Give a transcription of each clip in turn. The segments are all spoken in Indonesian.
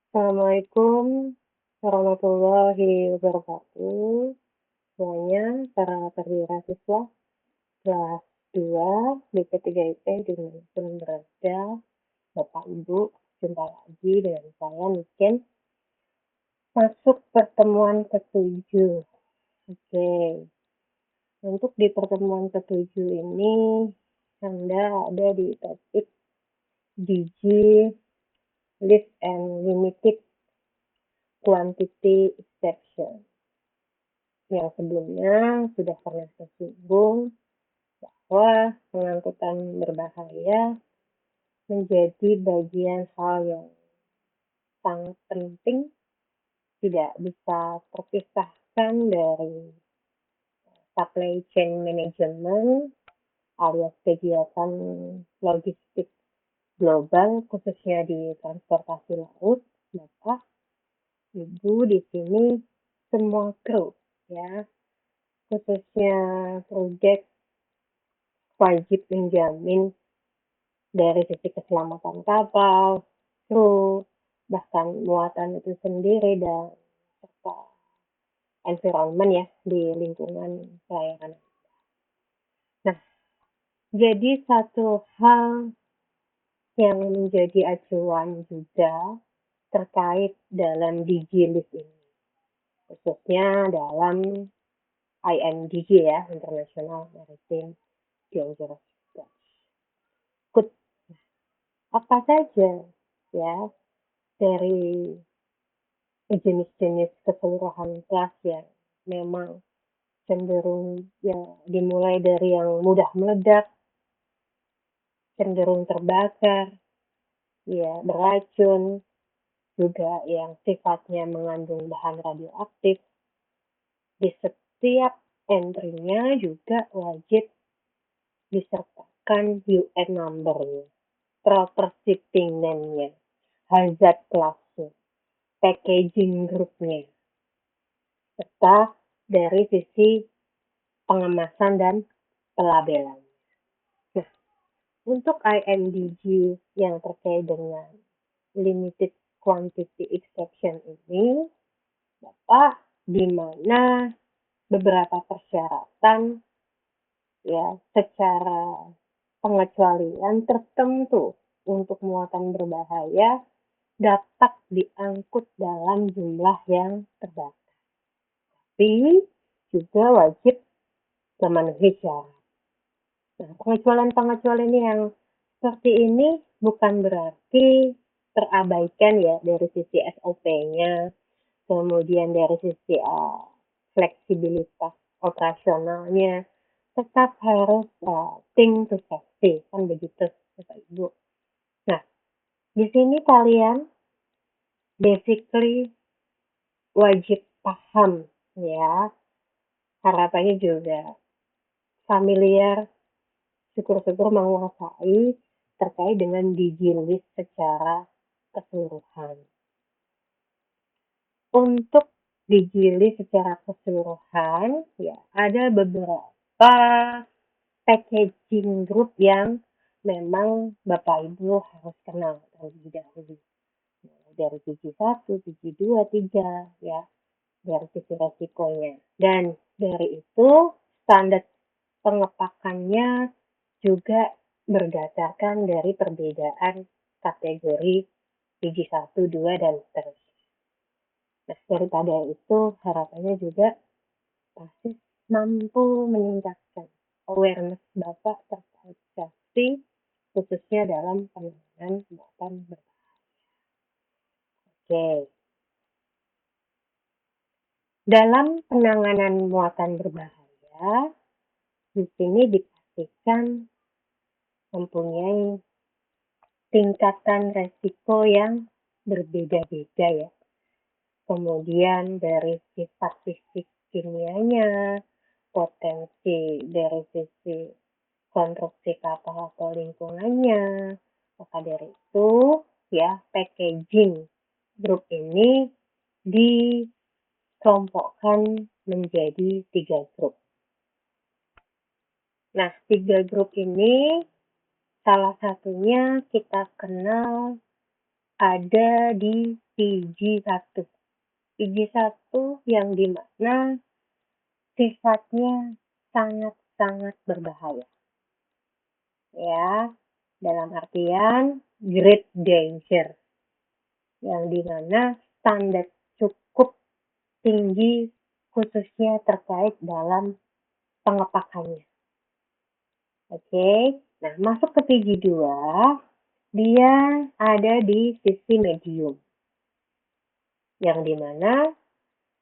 Assalamualaikum warahmatullahi wabarakatuh. Semuanya, para perwira siswa kelas 2 BP3IP dimanapun berada, Bapak Ibu, jumpa lagi dengan saya Niken. Masuk pertemuan ke-7. Oke, untuk di pertemuan ke-7 ini, Anda ada di topik Digi List and Limited Quantity Exception. Yang sebelumnya sudah pernah tersinggung bahwa pengangkutan berbahaya menjadi bagian hal yang sangat penting, tidak bisa terpisahkan dari supply chain management alias kegiatan logistik global khususnya di transportasi laut. Maka Ibu di sini semua kru ya, khususnya proyek wajib menjamin dari sisi keselamatan kapal, kru, bahkan muatan itu sendiri dan serta environment ya di lingkungan pelayaran. Nah, jadi satu hal yang menjadi acuan juga terkait dalam DigiList ini, khususnya dalam IMDG ya, International Maritime Dangerous Goods. Apa saja ya dari jenis-jenis keseluruhan gas yang memang cenderung ya dimulai dari yang mudah meledak, cenderung terbakar, ya beracun, juga yang sifatnya mengandung bahan radioaktif. Di setiap entry-nya juga wajib disertakan UN number-nya, proper shipping name-nya, hazard class-nya, packaging group-nya, serta dari sisi pengemasan dan pelabelan. Nah, untuk IMDG yang terkait dengan limited quantity exception ini, Bapak di mana beberapa persyaratan ya secara pengecualian tertentu untuk muatan berbahaya dapat diangkut dalam jumlah yang terbatas. Tapi juga wajib memenuhi syarat. Nah, pengecualian-pengecualian yang seperti ini bukan berarti terabaikan ya dari sisi SOP-nya, kemudian dari sisi fleksibilitas operasionalnya, tetap harus think to safety, kan begitu Bapak Ibu. Nah, di sini kalian basically wajib paham ya, harapannya juga familiar, syukur-syukur menguasai terkait dengan DigiList secara keseluruhan. Untuk DigiList secara keseluruhan, ya ada beberapa packaging group yang memang Bapak Ibu harus kenal terlebih dahulu. Dari sisi 1, sisi 2, 3, ya, dari sisi resikonya. Dan dari itu, standar pengepakannya juga berdasarkan dari perbedaan kategori Digi 1, 2, dan seterusnya. Nah, daripada itu, harapannya juga pasti mampu meningkatkan awareness Bapak terkait safety, khususnya dalam penanganan muatan berbahaya. Oke. Dalam penanganan muatan berbahaya, di sini dipastikan mempunyai tingkatan resiko yang berbeda-beda ya. Kemudian dari sifat fisik kimianya, potensi dari sisi konstruksi kapal atau lingkungannya. Maka dari itu ya packaging grup ini dikelompokkan menjadi 3 grup. Nah, 3 grup ini salah satunya kita kenal ada di PG1. PG1 yang dimana sifatnya sangat-sangat berbahaya. Ya, dalam artian great danger. Yang dimana standar cukup tinggi khususnya terkait dalam pengepakannya. Oke, nah masuk ke PG2, dia ada di sisi medium. Yang dimana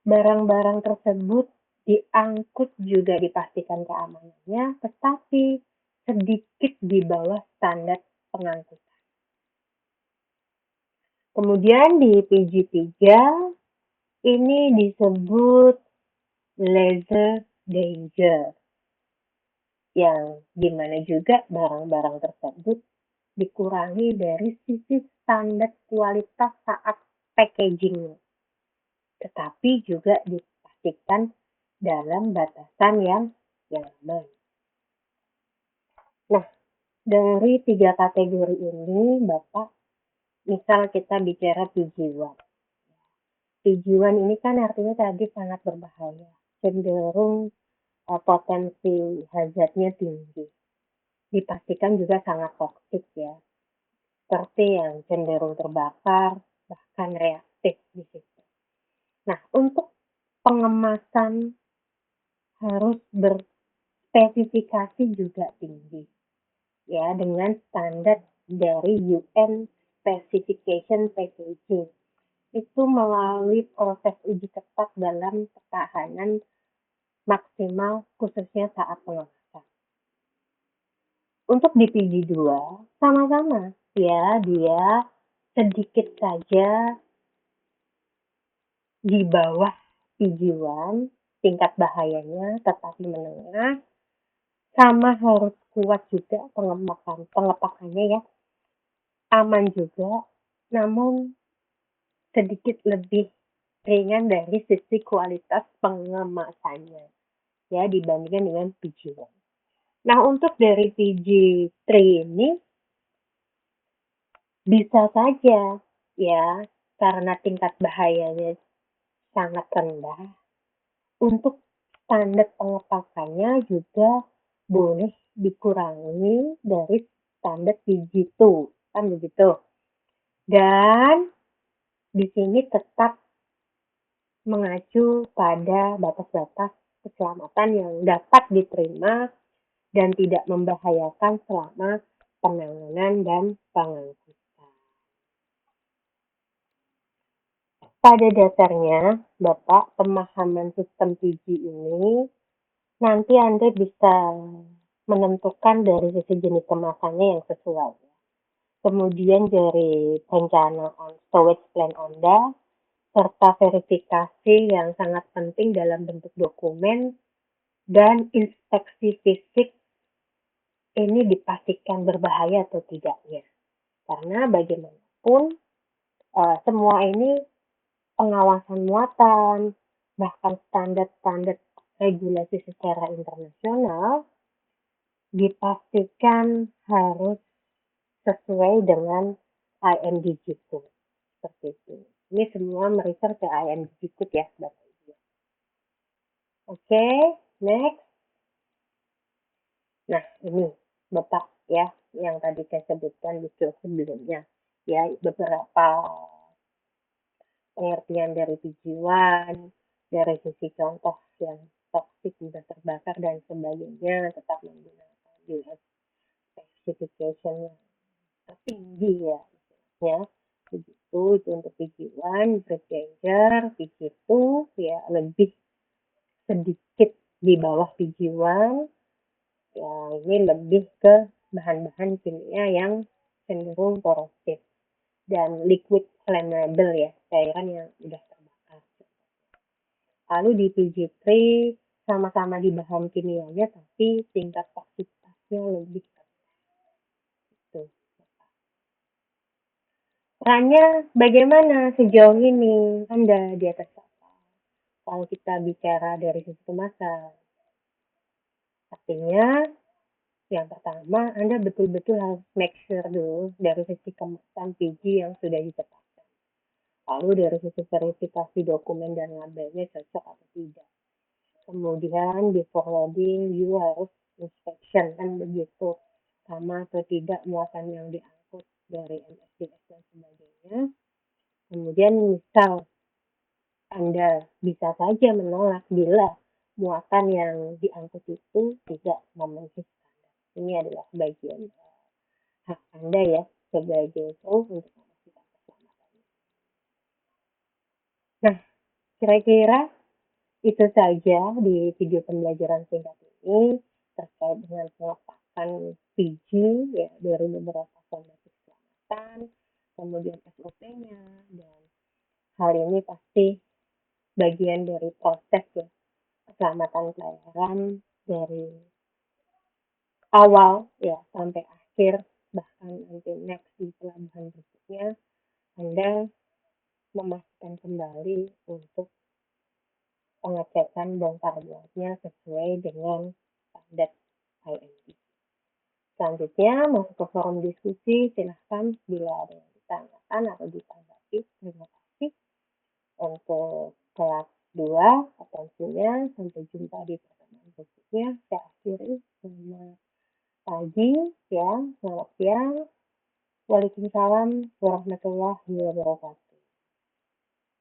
barang-barang tersebut diangkut juga dipastikan keamanannya, tetapi sedikit di bawah standar pengangkutan. Kemudian di PG3, ini disebut lesser danger. Yang dimana juga barang-barang tersebut dikurangi dari sisi standar kualitas saat packaging, tetapi juga dipastikan dalam batasan yang aman. Nah, dari 3 kategori ini, Bapak, misal kita bicara PG1. PG1 ini kan artinya tadi sangat berbahaya, cenderung potensi hazardnya tinggi. Dipastikan juga sangat toksik ya, seperti yang cenderung terbakar, bahkan reaktif di situ. Nah, untuk pengemasan harus berspesifikasi juga tinggi, ya, dengan standar dari UN Specification Packaging. Itu melalui proses uji ketat dalam ketahanan maksimal khususnya saat pengemasan. Untuk di PG2 sama-sama ya, dia sedikit saja di bawah PG1 tingkat bahayanya, tetapi menengah, sama harus kuat juga pengepakannya ya, aman juga, namun sedikit lebih ringan dari sisi kualitas pengemasannya ya dibandingkan dengan PG1. Nah, untuk dari PG3 ini bisa saja ya, karena tingkat bahayanya sangat rendah, untuk standar pengepakannya juga boleh dikurangi dari standar PG2, kan begitu. Dan di sini tetap mengacu pada batas-batas keselamatan yang dapat diterima dan tidak membahayakan selama penanganan dan pengangkutan. Pada dasarnya, Bapak, pemahaman sistem PG ini nanti Anda bisa menentukan dari sisi jenis kemasannya yang sesuai. Kemudian dari perencanaan storage plan Anda, serta verifikasi yang sangat penting dalam bentuk dokumen, dan inspeksi fisik ini dipastikan berbahaya atau tidaknya. Karena bagaimanapun semua ini pengawasan muatan, bahkan standar-standar regulasi secara internasional dipastikan harus sesuai dengan IMDG Code. Seperti itu. Ini semua merefer ke IMDG Code ya, Bapak Ibu. Oke, next. Nah, ini Bapak ya, yang tadi saya sebutkan di slide sebelumnya. Ya, beberapa pengertian dari PG1, dari sisi contoh yang toksik, mudah terbakar, dan sebagainya, tetap menggunakan US specification yang tertinggi ya. Begitu, itu untuk PG1, great danger, PG2, ya lebih sedikit di bawah PG1, ya ini lebih ke bahan-bahan kimia yang cenderung korosif dan liquid flammable ya, cairan yang mudah terbakar. Lalu di PG3 sama-sama di bahan kimianya tapi tingkat toksitasnya lebih itu. Perannya bagaimana sejauh ini Anda di atas kapal? Kalau kita bicara dari sisi kemasan, artinya yang pertama, Anda betul-betul harus make sure dulu dari sisi kemasan PG yang sudah ditetapkan. Lalu dari sisi verifikasi dokumen dan labelnya cocok atau tidak. Kemudian before loading, you harus inspection kan begitu. Sama atau tidak muatan yang diangkut dari MSDS dan sebagainya. Kemudian misal Anda bisa saja menolak bila muatan yang diangkut itu tidak memenuhi standar. Ini adalah bagian hak Anda ya sebagai pro untuk memastikan keselamatan. Nah, kira-kira itu saja di video pembelajaran singkat ini terkait dengan pengeletakan PG ya dari beberapa fondasi keselamatan, kemudian SOP-nya, dan hal ini pasti bagian dari proses ya keselamatan pelayaran dari awal ya sampai akhir, bahkan nanti next di pelabuhan berikutnya Anda memastikan kembali untuk pengecekan bongkar muatnya sesuai dengan standar IMD. Selanjutnya masuk ke forum diskusi, silahkan bila ada yang ditanyakan atau ditanggapi. Terima kasih untuk kelas 2 atensinya. Sampai jumpa di pertemuan berikutnya. Saya akhiri. Selamat pagi ya, selamat siang. Waalaikumsalam warahmatullahi wabarakatuh.